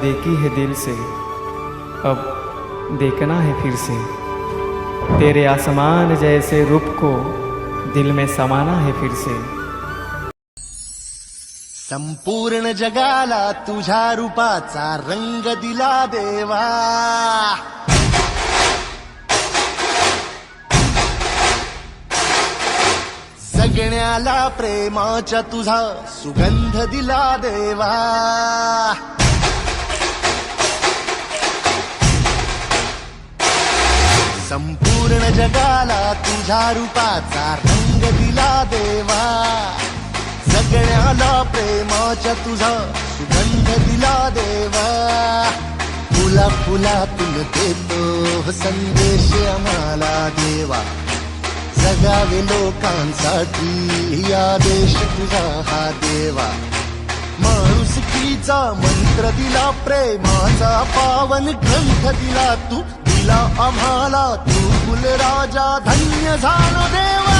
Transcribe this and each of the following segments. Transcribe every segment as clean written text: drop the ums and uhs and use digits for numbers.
देखी है दिल से, अब देखना है फिर से। तेरे आसमान जैसे रूप को दिल में समाना है फिर से। संपूर्ण जगाला तुझ्या रूपाचा रंग दिला देवा, जगण्याला प्रेमाच्या तुझा सुगंध दिला देवा। संपूर्ण जगाला तुझ्या रूपाचा रंग दिला देवा, जगण्याला प्रेमाच्या तुझा सुगंध दिला देवा। फुला फुलातून देतो संदेश आम्हाला देवा, जगावे लोकांसाठी आदेश तुझा हा देवा। माणुसकीचा मंत्र दिला, प्रेमाचा पावन ग्रंथ दिला तू, दिला आम्हाला तू कुलराजा, धन्य झालो देवा।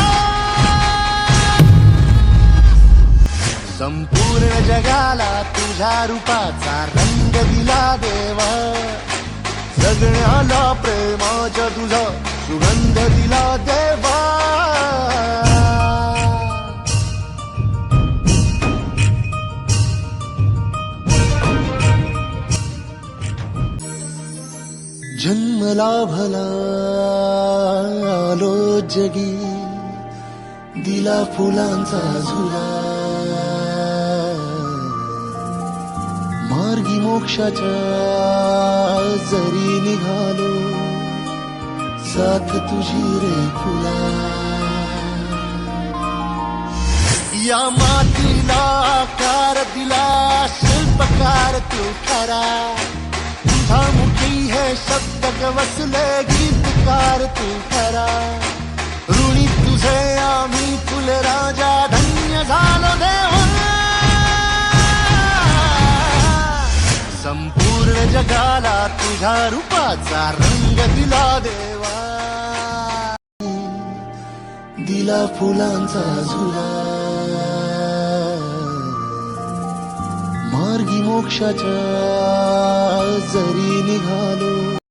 संपूर्ण जगाला तुझ्या रूपाचा रंग दिला देवा, जगण्याला प्रेमाचा तुझा सुगंध दिला देवा। जन्मला भला आलो जगी, दिला फुलांचा झुला, मार्गी मोक्षाच्या जरी निघालो, साथ तुझी रे फुला। या मातीला आकार दिला, शिल्पकार तू खरा, तुझा मुखी है शब्द वसले, गीतकार तू खरा। ऋणी तुझे आम्ही फुलराजा, धन्य झालो देवा। संपूर्ण जगाला तुझ्या रूपाचा रंग दिला देवा, दिला फुलांचा झुला, मार्गी मोक्षाच्या जरी निघालो,